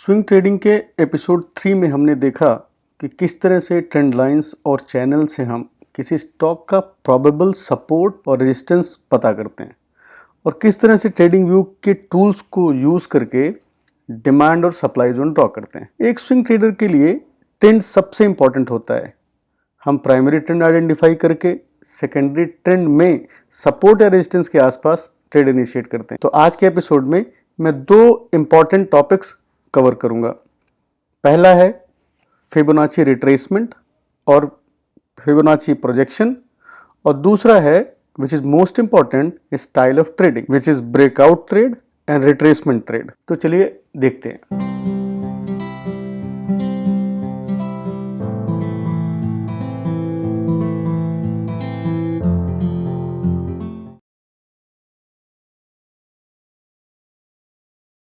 Swing trading के episode 3 में हमने देखा कि किस तरह से ट्रेंड लाइंस और चैनल से हम किसी स्टॉक का प्रोबेबल सपोर्ट और रेजिस्टेंस पता करते हैं और किस तरह से ट्रेडिंग व्यू के टूल्स को यूज़ करके डिमांड और सप्लाई जोन ड्रॉ करते हैं। एक स्विंग ट्रेडर के लिए ट्रेंड सबसे इंपॉर्टेंट होता है। हम प्राइमरी ट्रेंड आइडेंटिफाई करके सेकेंडरी ट्रेंड में सपोर्ट या रेजिस्टेंस के आसपास ट्रेड इनिशिएट करते हैं। तो आज के एपिसोड में मैं 2 इंपॉर्टेंट टॉपिक्स कवर करूंगा। पहला है फिबोनाची रिट्रेसमेंट और फिबोनाची प्रोजेक्शन और दूसरा है which is most important style of trading which is breakout trade and retracement trade. तो चलिए देखते हैं।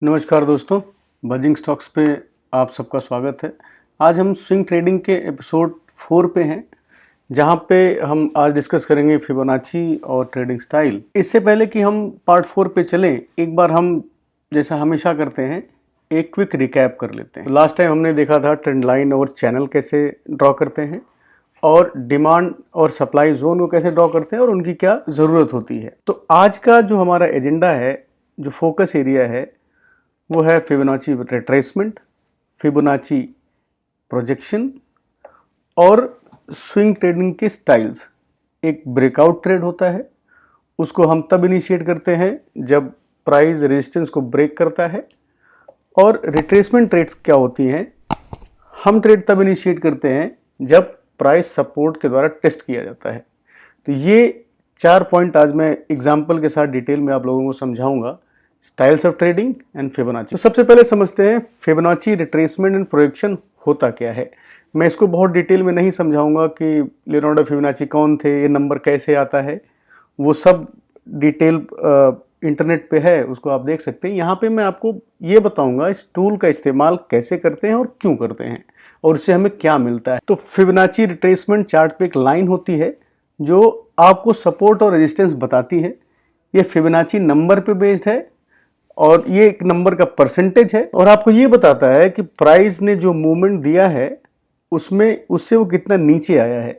नमस्कार दोस्तों, बजिंग स्टॉक्स पे आप सबका स्वागत है। आज हम स्विंग ट्रेडिंग के एपिसोड 4 पे हैं, जहां पे हम आज डिस्कस करेंगे फिबोनाची और ट्रेडिंग स्टाइल। इससे पहले कि हम पार्ट 4 पे चलें, एक बार हम जैसा हमेशा करते हैं एक क्विक रिकैप कर लेते हैं। लास्ट टाइम हमने देखा था ट्रेंड लाइन और चैनल कैसे ड्रॉ करते हैं और डिमांड और सप्लाई जोन को कैसे ड्रॉ करते हैं और उनकी क्या ज़रूरत होती है। तो आज का जो हमारा एजेंडा है, जो फोकस एरिया है, वो है फिबोनाची रिट्रेसमेंट, फिबोनाची प्रोजेक्शन और स्विंग ट्रेडिंग के स्टाइल्स। एक ब्रेकआउट ट्रेड होता है, उसको हम तब इनिशिएट करते हैं जब प्राइस रेजिस्टेंस को ब्रेक करता है, और रिट्रेसमेंट ट्रेड्स क्या होती हैं, हम ट्रेड तब इनिशिएट करते हैं जब प्राइस सपोर्ट के द्वारा टेस्ट किया जाता है। तो ये 4 पॉइंट आज मैं एग्जाम्पल के साथ डिटेल में आप लोगों को समझाऊंगा, styles of trading and Fibonacci. तो सबसे पहले समझते हैं फिबोनाची रिट्रेसमेंट एंड प्रोजेक्शन होता क्या है। मैं इसको बहुत डिटेल में नहीं समझाऊंगा कि लियोनार्डो फिबोनाची कौन थे, ये नंबर कैसे आता है, वो सब डिटेल इंटरनेट पे है, उसको आप देख सकते हैं। यहाँ पे मैं आपको ये बताऊंगा इस टूल का इस्तेमाल कैसे करते हैं और क्यों करते हैं और इससे हमें क्या मिलता है। तो फिबोनाची रिट्रेसमेंट चार्ट पे एक लाइन होती है जो आपको सपोर्ट और रेजिस्टेंस बताती है। ये फिबोनाची नंबर पे बेस्ड है और ये एक नंबर का परसेंटेज है और आपको ये बताता है कि प्राइस ने जो मूवमेंट दिया है उससे वो कितना नीचे आया है।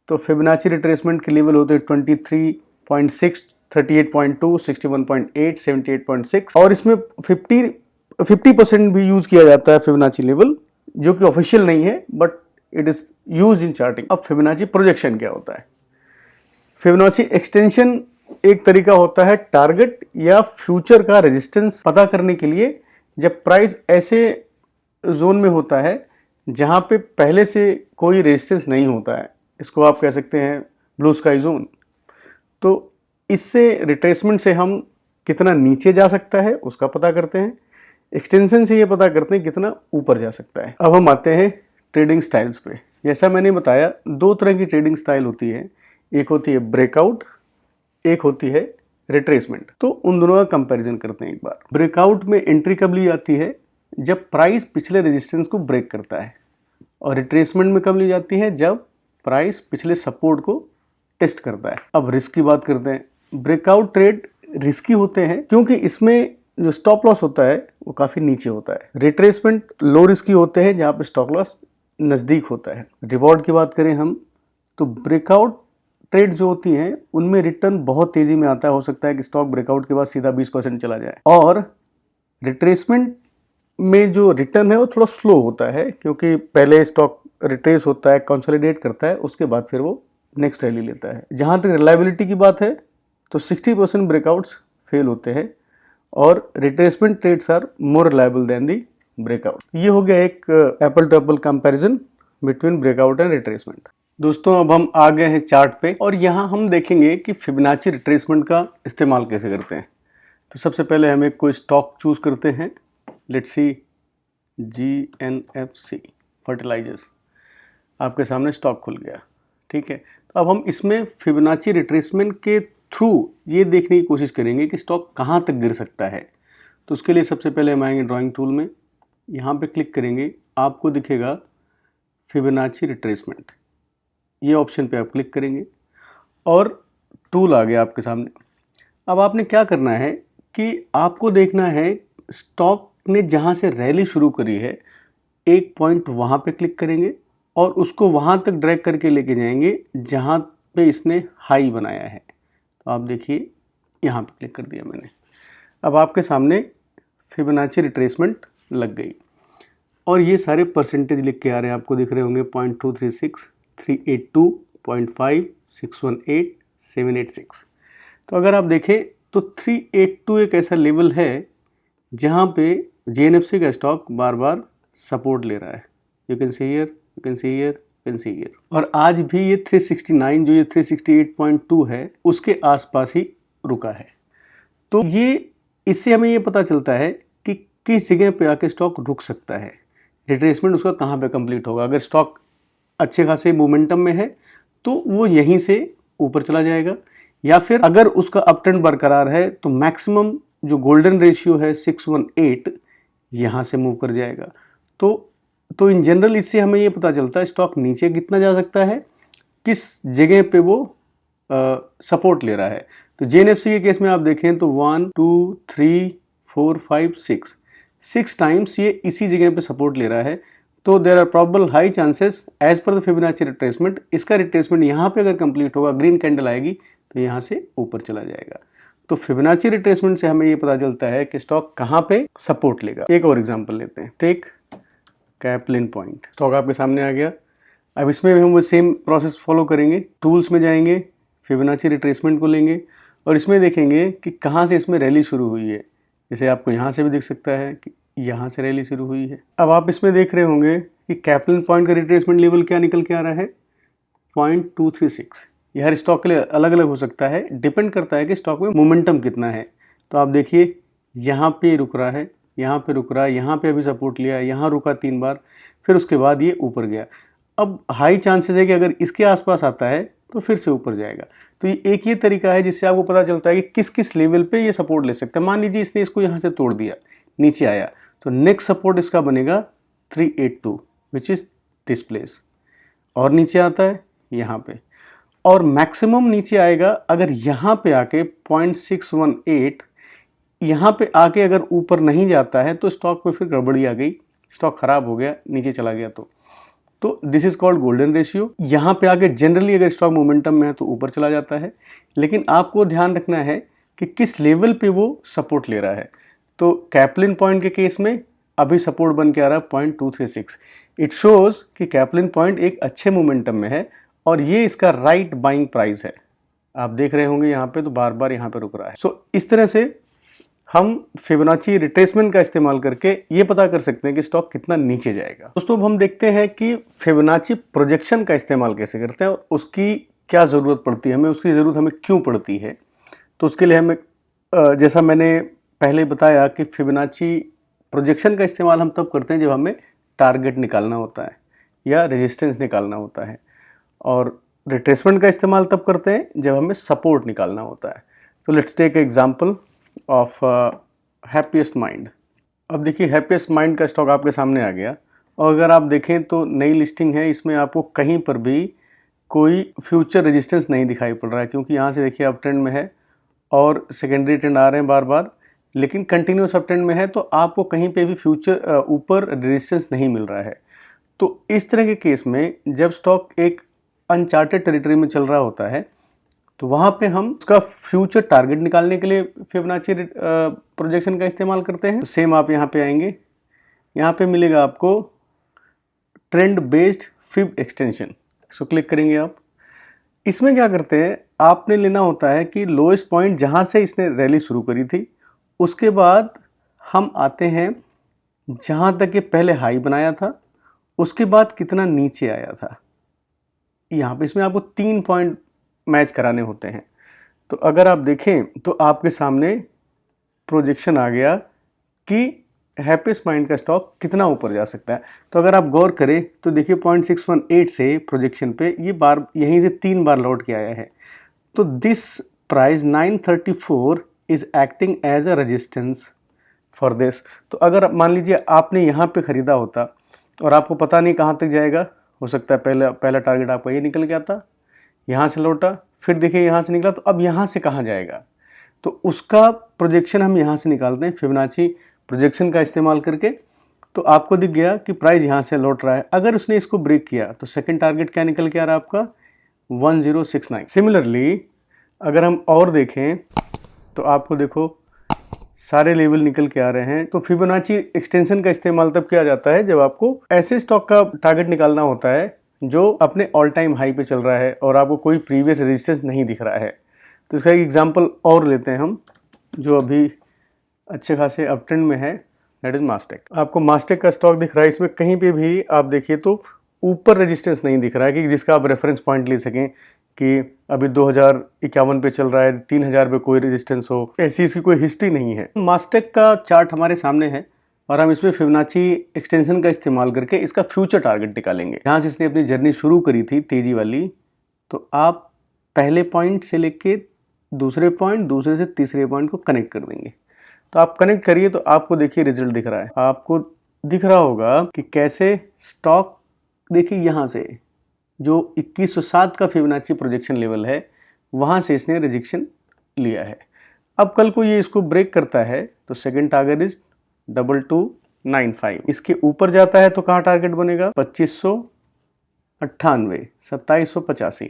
तो फिबोनाची रिट्रेसमेंट के लेवल होते हैं 23.6, 38.2, 61.8, 78.6 और इसमें 50% भी यूज किया जाता है फिबोनाची लेवल, जो कि ऑफिशियल नहीं है but it is use in charting. अब फिबोनाची प्रोजेक्शन क्या होता है? फिबोनाची एक्सटेंशन एक तरीका होता है टारगेट या फ्यूचर का रेजिस्टेंस पता करने के लिए, जब प्राइस ऐसे जोन में होता है जहां पे पहले से कोई रेजिस्टेंस नहीं होता है। इसको आप कह सकते हैं ब्लू स्काई जोन। तो इससे रिट्रेसमेंट से हम कितना नीचे जा सकता है उसका पता करते हैं, एक्सटेंशन से ये पता करते हैं कितना ऊपर जा सकता है। अब हम आते हैं ट्रेडिंग स्टाइल्स पे। जैसा मैंने बताया, 2 तरह की ट्रेडिंग स्टाइल होती है, एक होती है ब्रेकआउट, एक होती है रिट्रेसमेंट। तो उन दोनों का कंपैरिजन करते हैं एक बार। ब्रेकआउट में एंट्री कब ली जाती है? जब प्राइस पिछले रेजिस्टेंस को ब्रेक करता है। और रिट्रेसमेंट में कब ली जाती है? जब प्राइस पिछले सपोर्ट को टेस्ट करता है। अब रिस्क की बात करते हैं। ब्रेकआउट ट्रेड रिस्की होते हैं क्योंकि इसमें जो स्टॉप लॉस होता है वो काफी नीचे होता है। रिट्रेसमेंट लो रिस्की होते हैं जहां पे स्टॉप लॉस नजदीक होता है। रिवॉर्ड की बात करें हम, तो ब्रेकआउट ट्रेड जो होती हैं उनमें रिटर्न बहुत तेजी में आता है। हो सकता है कि स्टॉक ब्रेकआउट के बाद सीधा 20% चला जाए। और रिट्रेसमेंट में जो रिटर्न है वो थोड़ा स्लो होता है क्योंकि पहले स्टॉक रिट्रेस होता है, कंसोलिडेट करता है, उसके बाद फिर वो नेक्स्ट रैली लेता है। जहां तक रिलायबिलिटी की बात है तो 60% ब्रेकआउट्स फेल होते हैं और retracement trades are more reliable than the breakout. ये हो गया एक apple to apple comparison between breakout and retracement. दोस्तों, अब हम आ गए हैं चार्ट पे और यहाँ हम देखेंगे कि फिबोनाची रिट्रेसमेंट का इस्तेमाल कैसे करते हैं। तो सबसे पहले हम एक कोई स्टॉक चूज करते हैं। Let's see GNFC fertilisers. आपके सामने स्टॉक खुल गया, ठीक है। तो अब हम इसमें फिबोनाची रिट्रेसमेंट के थ्रू ये देखने की कोशिश करेंगे कि स्टॉक कहाँ तक गिर सकता है। तो उसके लिए सबसे पहले हम आएंगे ड्राइंग टूल में, यहाँ पे क्लिक करेंगे, आपको दिखेगा फिबोनाची रिट्रेसमेंट। ये ऑप्शन पे आप क्लिक करेंगे और टूल आ गया आपके सामने। अब आपने क्या करना है कि आपको देखना है स्टॉक ने जहाँ से रैली शुरू करी है एक पॉइंट वहाँ पे क्लिक करेंगे और उसको वहाँ तक ड्रैग करके लेके जाएंगे जहाँ पे इसने हाई बनाया है। तो आप देखिए यहाँ पे क्लिक कर दिया मैंने, अब आपके सामने फिबोनाची रिट्रेसमेंट लग गई और ये सारे परसेंटेज लिख के आ रहे हैं, आपको दिख रहे होंगे 0.236, 382, 0.5, 618, 786। तो अगर आप देखें तो 382 एक ऐसा लेवल है जहाँ पे JNFC का स्टॉक बार बार सपोर्ट ले रहा है। You can see here, you can see here, you can see here. और आज भी ये 369 जो ये 368.2 है उसके आसपास ही रुका है। तो ये इससे हमें ये पता चलता है कि किस जगह पे आके स्टॉक रुक सकता है, रिट्रेसमेंट उसका कहाँ पे कंप्लीट होगा। अगर स्टॉक अच्छे खासे मोमेंटम में है तो वो यहीं से ऊपर चला जाएगा, या फिर अगर उसका अप ट्रेंड बरकरार है तो मैक्सिमम जो गोल्डन रेशियो है 618 यहाँ से मूव कर जाएगा। तो इन जनरल इससे हमें ये पता चलता है स्टॉक नीचे कितना जा सकता है, किस जगह पे वो सपोर्ट ले रहा है। तो JNFC के केस में आप देखें तो 1 2 3 4 5 6 टाइम्स ये इसी जगह पे सपोर्ट ले रहा है। तो there are probable high chances as per the Fibonacci retracement, इसका रिट्रेसमेंट यहाँ पे अगर कंप्लीट होगा, ग्रीन कैंडल आएगी तो यहाँ से ऊपर चला जाएगा। तो फिबोनाची रिट्रेसमेंट से हमें ये पता चलता है कि स्टॉक कहाँ पे सपोर्ट लेगा। एक और एग्जांपल लेते हैं, टेक कैपलिन पॉइंट। स्टॉक आपके सामने आ गया। अब इसमें भी हम वो सेम प्रोसेस फॉलो करेंगे। टूल्स में जाएंगे, फिबोनाची रिट्रेसमेंट को लेंगे और इसमें देखेंगे कि कहाँ से इसमें रैली शुरू हुई है। जैसे आपको यहाँ से भी दिख सकता है कि यहाँ से रैली शुरू हुई है। अब आप इसमें देख रहे होंगे कि कैपलिन पॉइंट का रिट्रेसमेंट लेवल क्या निकल के आ रहा है, 0.236। यह हर स्टॉक के लिए अलग अलग हो सकता है, डिपेंड करता है कि स्टॉक में मोमेंटम कितना है। तो आप देखिए यहाँ पे रुक रहा है, यहाँ पे रुक रहा है, यहाँ पे अभी सपोर्ट लिया, यहाँ रुका 3 बार, फिर उसके बाद ये ऊपर गया। अब हाई चांसेस है कि अगर इसके आसपास आता है तो फिर से ऊपर जाएगा। तो ये एक ये तरीका है जिससे आपको पता चलता है कि किस किस लेवल पे ये सपोर्ट ले सकता है। मान लीजिए इसने इसको यहाँ से तोड़ दिया, नीचे आया, तो नेक्स्ट सपोर्ट इसका बनेगा 382 विच इज़ दिस प्लेस, और नीचे आता है यहाँ पे, और मैक्सिमम नीचे आएगा अगर यहाँ पे आके 0.618 यहाँ पे आके अगर ऊपर नहीं जाता है तो स्टॉक पे फिर गड़बड़ी आ गई, स्टॉक खराब हो गया, नीचे चला गया। तो this is called golden ratio. यहाँ पे आके जनरली अगर स्टॉक मोमेंटम में है तो ऊपर चला जाता है, लेकिन आपको ध्यान रखना है कि किस लेवल पे वो सपोर्ट ले रहा है। तो कैपलिन पॉइंट के केस में अभी सपोर्ट बन के आ रहा है 0.236। इट शोज कि कैपलिन पॉइंट एक अच्छे मोमेंटम में है और ये इसका राइट बाइंग प्राइस है। आप देख रहे होंगे यहाँ पे तो बार बार यहाँ पे रुक रहा है। सो इस तरह से हम फिबोनाची रिट्रेसमेंट का इस्तेमाल करके ये पता कर सकते हैं कि स्टॉक कितना नीचे जाएगा। दोस्तों अब हम देखते हैं कि फिबोनाची प्रोजेक्शन का इस्तेमाल कैसे करते हैं और उसकी क्या ज़रूरत पड़ती है हमें, उसकी ज़रूरत हमें क्यों पड़ती है। तो उसके लिए हमें जैसा मैंने पहले बताया कि फिबोनाची प्रोजेक्शन का इस्तेमाल हम तब करते हैं जब हमें टारगेट निकालना होता है या रेजिस्टेंस निकालना होता है, और रिट्रेसमेंट का इस्तेमाल तब करते हैं जब हमें सपोर्ट निकालना होता है। तो let's take example of happiest mind. अब देखिए हैप्पीएस्ट माइंड का स्टॉक आपके सामने आ गया और अगर आप देखें तो नई लिस्टिंग है, इसमें आपको कहीं पर भी कोई फ्यूचर रेजिस्टेंस नहीं दिखाई पड़ रहा है, क्योंकि यहाँ से देखिए अप ट्रेंड में है और सेकेंडरी ट्रेंड आ रहे हैं बार बार, लेकिन कंटिन्यूस अप ट्रेंड में है, तो आपको कहीं पे भी फ्यूचर ऊपर रेजिस्टेंस नहीं मिल रहा है। तो इस तरह के केस में जब स्टॉक एक अनचार्टेड टेरिटरी में चल रहा होता है तो वहाँ पे हम उसका फ्यूचर टारगेट निकालने के लिए फिबोनाची प्रोजेक्शन का इस्तेमाल करते हैं। सेम आप यहाँ पे आएंगे, यहाँ पे मिलेगा आपको trend based fib extension, so click करेंगे आप। इसमें क्या करते हैं, आपने लेना होता है कि लोएस्ट पॉइंट जहाँ से इसने रैली शुरू करी थी उसके बाद हम आते हैं जहाँ तक ये पहले हाई बनाया था, उसके बाद कितना नीचे आया था। यहाँ पे इसमें आपको 3 पॉइंट मैच कराने होते हैं। तो अगर आप देखें तो आपके सामने प्रोजेक्शन आ गया कि हैप्पीएस्ट माइंड का स्टॉक कितना ऊपर जा सकता है। तो अगर आप गौर करें तो देखिए 0.618 से प्रोजेक्शन पे ये बार यहीं से 3 बार लौट के आया है। तो this price 934 is acting as a resistance for this. तो अगर मान लीजिए आपने यहाँ पे ख़रीदा होता और आपको पता नहीं कहाँ तक जाएगा, हो सकता है पहला टारगेट आपका ये निकल गया था, यहाँ से लौटा, फिर देखिए यहाँ से निकला, तो अब यहाँ से कहाँ जाएगा, तो उसका प्रोजेक्शन हम यहाँ से निकालते हैं फिबोनाची प्रोजेक्शन का इस्तेमाल करके, तो आपको दिख गया कि प्राइस यहाँ से लौट रहा है। अगर उसने इसको ब्रेक किया तो सेकंड टारगेट क्या निकल के आ रहा है आपका 1069। सिमिलरली अगर हम और देखें तो आपको देखो सारे लेवल निकल के आ रहे हैं। तो फिबोनाची एक्सटेंशन का इस्तेमाल तब किया जाता है जब आपको ऐसे स्टॉक का टारगेट निकालना होता है जो अपने ऑल टाइम हाई पे चल रहा है और आपको कोई प्रीवियस रेजिस्टेंस नहीं दिख रहा है। तो इसका एक एग्जांपल और लेते हैं हम, जो अभी अच्छे खासे अप ट्रेंड में है, दैट इज मास्टेक। आपको मास्टेक का स्टॉक दिख रहा है, इसमें कहीं पे भी आप देखिए तो ऊपर रेजिस्टेंस नहीं दिख रहा है कि जिसका आप रेफरेंस पॉइंट ले सकें कि अभी 2051 पे चल रहा है, 3000 पे कोई रेजिस्टेंस हो, ऐसी इसकी कोई हिस्ट्री नहीं है। मास्टेक का चार्ट हमारे सामने है और हम इसमें फिबोनाची एक्सटेंशन का इस्तेमाल करके इसका फ्यूचर टारगेट निकालेंगे। जहाँ से इसने अपनी जर्नी शुरू करी थी तेजी वाली, तो आप पहले पॉइंट से लेके दूसरे पॉइंट, दूसरे से तीसरे पॉइंट को कनेक्ट कर देंगे। तो आप कनेक्ट करिए तो आपको देखिए रिजल्ट दिख रहा है। आपको दिख रहा होगा कि कैसे स्टॉक, देखिए यहाँ से जो 2107 का फिबोनाची प्रोजेक्शन लेवल है वहाँ से इसने रिजेक्शन लिया है। अब कल को ये इसको ब्रेक करता है तो सेकंड टारगेट इज 2295। इसके ऊपर जाता है तो कहाँ टारगेट बनेगा 2598, 2785।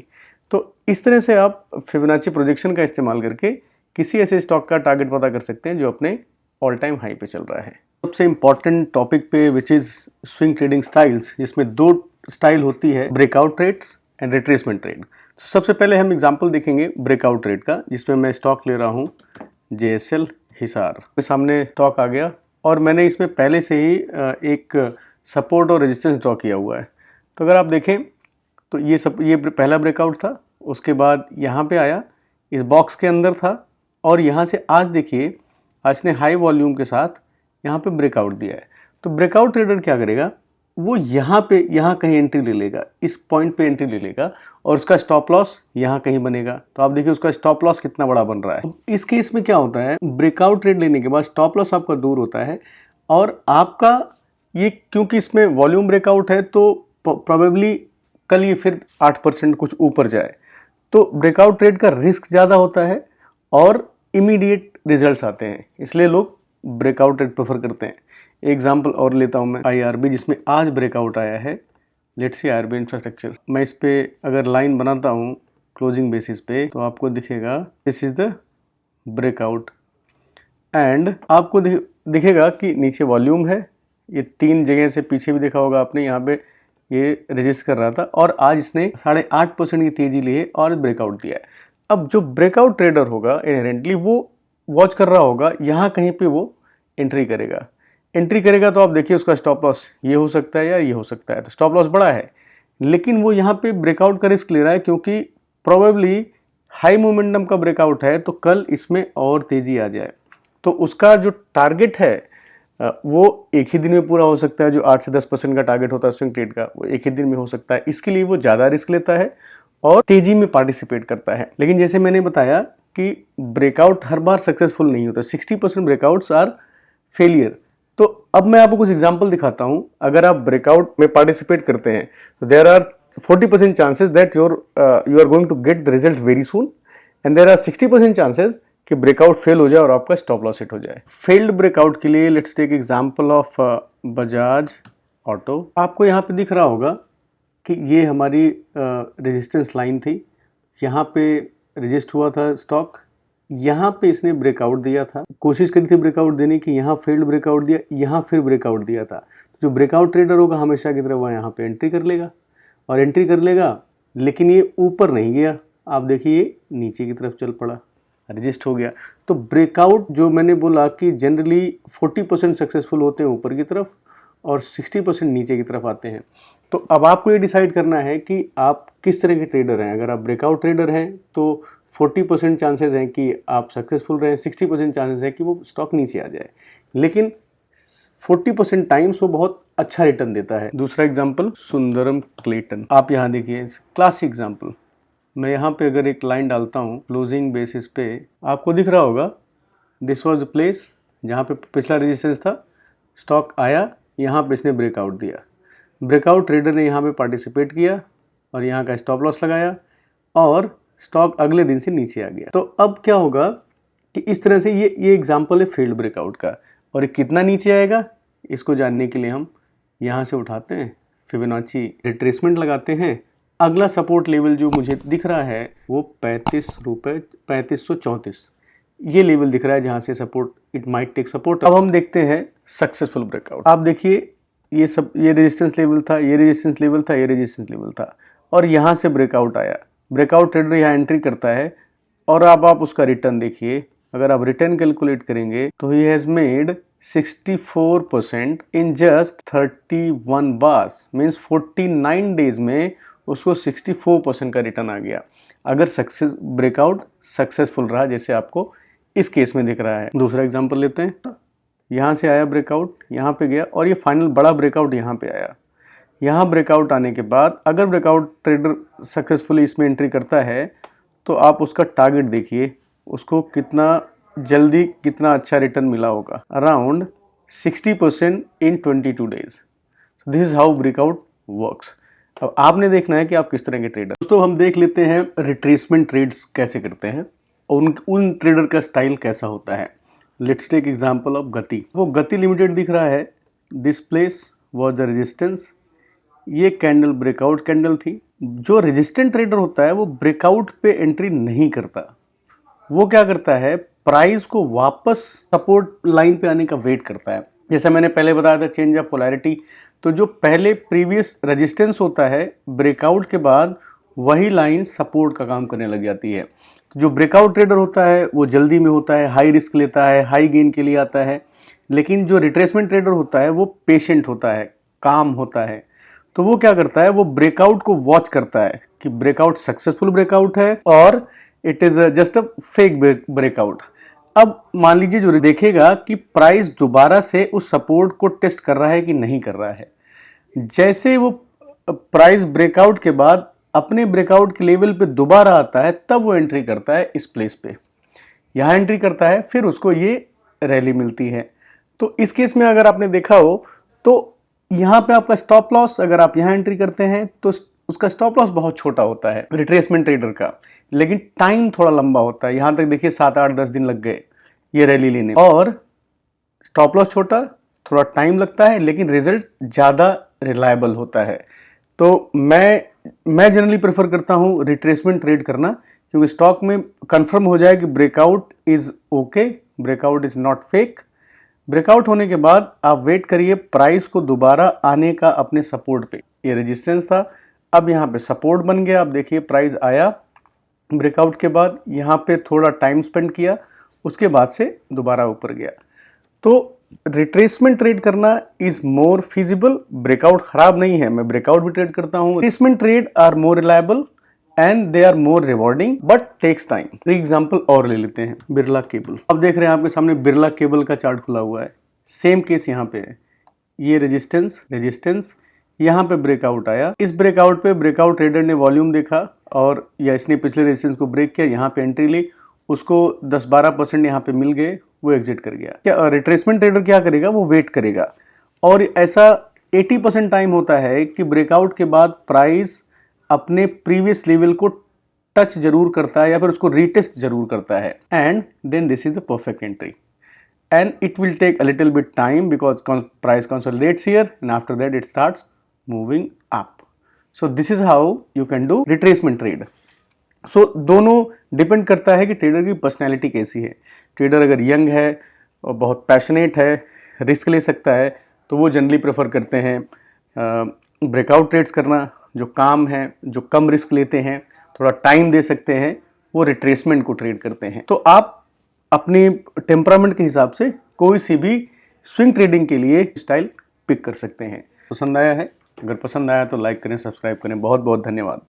तो इस तरह से आप फिबोनाची प्रोजेक्शन का इस्तेमाल करके किसी ऐसे स्टॉक का टारगेट पता कर सकते हैं जो अपने ऑल टाइम हाई पे चल रहा है। सबसे इंपॉर्टेंट टॉपिक पे which is swing trading styles, जिसमें दो स्टाइल होती है, breakout trades and retracement trade. तो सबसे पहले हम एग्जांपल देखेंगे ब्रेकआउट ट्रेड का, जिसमें मैं स्टॉक ले रहा हूँ JSL हिसार। मेरे सामने स्टॉक आ गया और मैंने इसमें पहले से ही एक सपोर्ट और रेजिस्टेंस ड्रॉ किया हुआ है। तो अगर आप देखें तो ये पहला ब्रेकआउट था, उसके बाद यहाँ पे आया, इस बॉक्स के अंदर था और यहाँ से आज देखिए आज ने हाई वॉल्यूम के साथ यहाँ पे ब्रेकआउट दिया है। तो ब्रेकआउट ट्रेडर क्या करेगा, वो यहाँ कहीं एंट्री ले लेगा, इस पॉइंट पे एंट्री ले लेगा और उसका स्टॉप लॉस यहाँ कहीं बनेगा। तो आप देखिए उसका स्टॉप लॉस कितना बड़ा बन रहा है। इस केस में क्या होता है, ब्रेकआउट ट्रेड लेने के बाद स्टॉप लॉस आपका दूर होता है और आपका ये, क्योंकि इसमें वॉल्यूम ब्रेकआउट है तो प्रोबेबली कल ये फिर 8% कुछ ऊपर जाए। तो ब्रेकआउट ट्रेड का रिस्क ज़्यादा होता है और इमीडिएट रिजल्ट्स आते हैं, इसलिए लोग ब्रेकआउट ट्रेड प्रेफर करते हैं। एग्जांपल और लेता हूं मैं IRB, जिसमें आज ब्रेकआउट आया है। Let's see IRB infrastructure. मैं इस पे अगर लाइन बनाता हूं क्लोजिंग बेसिस पे तो आपको दिखेगा this is the breakout and आपको दिखेगा कि नीचे वॉल्यूम है। ये 3 जगह से पीछे भी देखा होगा आपने, यहाँ पे ये रजिस्ट कर रहा था और आज इसने 8.5% की तेजी ली है और ब्रेकआउट दिया है। अब जो ब्रेकआउट ट्रेडर होगा इनहेरेंटली वो वॉच कर रहा होगा, यहाँ कहीं पे वो एंट्री करेगा तो आप देखिए उसका स्टॉप लॉस ये हो सकता है या ये हो सकता है। तो स्टॉप लॉस बड़ा है लेकिन वो यहाँ पे ब्रेकआउट का रिस्क ले रहा है क्योंकि प्रोबेबली हाई मोमेंटम का ब्रेकआउट है तो कल इसमें और तेजी आ जाए। तो उसका जो टारगेट है वो एक ही दिन में पूरा हो सकता है। जो 8 से 10% का टारगेट होता है स्विंग ट्रेड का, वो एक ही दिन में हो सकता है। इसके लिए वो ज़्यादा रिस्क लेता है और तेजी में पार्टिसिपेट करता है। लेकिन जैसे मैंने बताया कि ब्रेकआउट हर बार सक्सेसफुल नहीं होता, 60% ब्रेकआउट्स आर फेलियर। तो अब मैं आपको कुछ एग्जांपल दिखाता हूं। अगर आप ब्रेकआउट में पार्टिसिपेट करते हैं तो there are 40% chances that you are going to get the result very soon and there are 60% chances कि ब्रेकआउट फेल हो जाए और आपका स्टॉप लॉस हिट हो जाए। फेल्ड ब्रेकआउट के लिए let's take example of Bajaj auto. आपको यहाँ पे दिख रहा होगा कि ये हमारी रेजिस्टेंस लाइन थी, यहाँ पे रजिस्ट हुआ था स्टॉक, यहाँ पे इसने ब्रेकआउट दिया था, कोशिश करी थी ब्रेकआउट देने की, यहाँ फेल्ड ब्रेकआउट दिया, यहाँ फिर ब्रेकआउट दिया था। जो ब्रेकआउट ट्रेडर होगा हमेशा की तरह वह यहाँ पे एंट्री कर लेगा और एंट्री कर लेगा, लेकिन ये ऊपर नहीं गया। आप देखिए ये नीचे की तरफ चल पड़ा, रजिस्ट हो गया। तो ब्रेकआउट जो मैंने बोला कि जनरली 40% सक्सेसफुल होते हैं ऊपर की तरफ और 60% नीचे की तरफ आते हैं। तो अब आपको ये डिसाइड करना है कि आप किस तरह के ट्रेडर हैं। अगर आप ब्रेकआउट ट्रेडर हैं तो 40% चांसेस हैं कि आप सक्सेसफुल रहें, 60% चांसेस है कि वो स्टॉक नीचे आ जाए, लेकिन 40% टाइम्स वो बहुत अच्छा रिटर्न देता है। दूसरा एग्जांपल सुंदरम क्लेटन। आप यहाँ देखिए क्लासिक एग्जांपल। मैं यहाँ पे अगर एक लाइन डालता हूँ क्लोजिंग बेसिस पे, आपको दिख रहा होगा दिस वाज द प्लेस जहाँ पे पिछला रेजिस्टेंस था। स्टॉक आया, यहाँ पे इसने ब्रेकआउट दिया, ब्रेकआउट ट्रेडर ने यहाँ पे पार्टिसिपेट किया और यहाँ का स्टॉप लॉस लगाया और स्टॉक अगले दिन से नीचे आ गया। तो अब क्या होगा कि इस तरह से ये एग्जांपल है फेल्ड ब्रेकआउट का। और ये कितना नीचे आएगा, इसको जानने के लिए हम यहाँ से उठाते हैं, फिबोनाची रिट्रेसमेंट लगाते हैं। अगला सपोर्ट लेवल जो मुझे दिख रहा है वो 3534 ये लेवल दिख रहा है जहाँ से support it might take support. अब हम देखते हैं सक्सेसफुल ब्रेकआउट। आप देखिए ये रेजिस्टेंस लेवल था, ये रेजिस्टेंस लेवल था, ये रेजिस्टेंस लेवल था, और यहाँ से ब्रेकआउट आया। ब्रेकआउट ट्रेडर यहाँ एंट्री करता है और अब आप उसका रिटर्न देखिए। अगर आप रिटर्न कैलकुलेट करेंगे तो he has made 64% in just 31 bars, means 49 days में उसको 64% का रिटर्न आ गया। अगर ब्रेकआउट सक्सेसफुल रहा जैसे आपको इस केस में दिख रहा है। दूसरा एग्जांपल लेते हैं। यहाँ से आया ब्रेकआउट, यहाँ पे गया और ये फाइनल बड़ा ब्रेकआउट यहाँ पे आया। यहाँ ब्रेकआउट आने के बाद अगर ब्रेकआउट ट्रेडर सक्सेसफुली इसमें एंट्री करता है तो आप उसका टारगेट देखिए, उसको कितना जल्दी कितना अच्छा रिटर्न मिला होगा, around 60% in 22 days. This is how breakout works. अब आपने देखना है कि आप किस तरह के ट्रेडर। दोस्तों हम देख लेते हैं रिट्रेसमेंट ट्रेड्स कैसे करते हैं और उन ट्रेडर का स्टाइल कैसा होता है। लेट्स टेक एग्जांपल ऑफ गति। वो गति लिमिटेड दिख रहा है, this place was the resistance, ये कैंडल ब्रेकआउट कैंडल थी। जो रेजिस्टेंट ट्रेडर होता है वो ब्रेकआउट पे एंट्री नहीं करता, वो क्या करता है प्राइस को वापस सपोर्ट लाइन पे आने का वेट करता है। जैसे मैंने पहले बताया था चेंज ऑफ पोलैरिटी, तो जो पहले प्रीवियस रेजिस्टेंस होता है ब्रेकआउट के बाद वही लाइन सपोर्ट का काम करने लग जाती है। जो ब्रेकआउट ट्रेडर होता है वो जल्दी में होता है, हाई रिस्क लेता है, हाई गेन के लिए आता है। लेकिन जो रिट्रेसमेंट ट्रेडर होता है वो पेशेंट होता है, काम होता है। तो वो क्या करता है, वो ब्रेकआउट को वॉच करता है कि ब्रेकआउट सक्सेसफुल ब्रेकआउट है और it is just a fake breakout. अब मान लीजिए जो देखेगा कि प्राइस दोबारा से उस सपोर्ट को टेस्ट कर रहा है कि नहीं कर रहा है। जैसे वो प्राइस ब्रेकआउट के बाद अपने ब्रेकआउट के लेवल पे दोबारा आता है तब वो एंट्री करता है इस प्लेस पे, यहाँ एंट्री करता है, फिर उसको ये रैली मिलती है। तो इस केस में अगर आपने देखा हो तो यहाँ पे आपका स्टॉप लॉस, अगर आप यहाँ एंट्री करते हैं तो उसका स्टॉप लॉस बहुत छोटा होता है रिट्रेसमेंट ट्रेडर का, लेकिन टाइम थोड़ा लंबा होता है। यहाँ तक देखिए 7, 8, 10 दिन लग गए ये रैली लेने, और स्टॉप लॉस छोटा, थोड़ा टाइम लगता है, लेकिन रिजल्ट ज़्यादा रिलायबल होता है। तो मैं जनरली प्रेफर करता हूँ रिट्रेसमेंट ट्रेड करना, क्योंकि स्टॉक में कंफर्म हो जाए कि breakout is okay, breakout is not fake. Breakout होने के बाद आप वेट करिए प्राइस को दोबारा आने का अपने सपोर्ट पे। ये रेजिस्टेंस था, अब यहाँ पे सपोर्ट बन गया। आप देखिए प्राइस आया ब्रेकआउट के बाद, यहाँ पे थोड़ा टाइम स्पेंड किया, उसके बाद से दोबारा ऊपर गया। तो रिट्रेसमेंट ट्रेड करना इज मोर फिजिबल। ब्रेकआउट खराब नहीं है, मैं ब्रेकआउट भी ट्रेड करता हूँ। Retracement trade are more reliable and they are more rewarding but takes time. एक एग्जांपल और ले लेते हैं, बिरला केबल। अब देख रहे हैं आपके सामने बिरला केबल का चार्ट खुला हुआ है। सेम केस यहाँ पे है, ये रेजिस्टेंस, यहाँ पे ब्रेकआउट आया। इस ब्रेकआउट पे ब्रेकआउट ट्रेडर ने वॉल्यूम देखा और या इसने पिछले रेजिस्टेंस को ब्रेक किया, यहाँ पे एंट्री ली, उसको 10-12% यहाँ पे मिल गए, वो एग्जिट कर गया। क्या रिट्रेसमेंट ट्रेडर क्या करेगा, वो वेट करेगा। और ऐसा 80% टाइम होता है कि ब्रेकआउट के बाद प्राइस अपने प्रीवियस लेवल को टच जरूर करता है या फिर उसको रीटेस्ट जरूर करता है, and then this is the perfect entry. And it will take a little bit time because price consolidates here and after that it starts moving up. So this is how you can do retracement trade. So दोनों depend करता है कि trader की personality कैसी है। Trader अगर young है और बहुत पैशनेट है, रिस्क ले सकता है, तो वो जनरली प्रेफर करते हैं ब्रेकआउट ट्रेड्स करना। जो काम है, जो कम रिस्क लेते हैं, थोड़ा टाइम दे सकते हैं, वो रिट्रेसमेंट को ट्रेड करते हैं। तो आप अपने टेम्परामेंट के हिसाब से कोई सी भी स्विंग ट्रेडिंग के लिए स्टाइल पिक कर सकते हैं। पसंद आया है? अगर पसंद आया तो लाइक करें, सब्सक्राइब करें। बहुत बहुत धन्यवाद।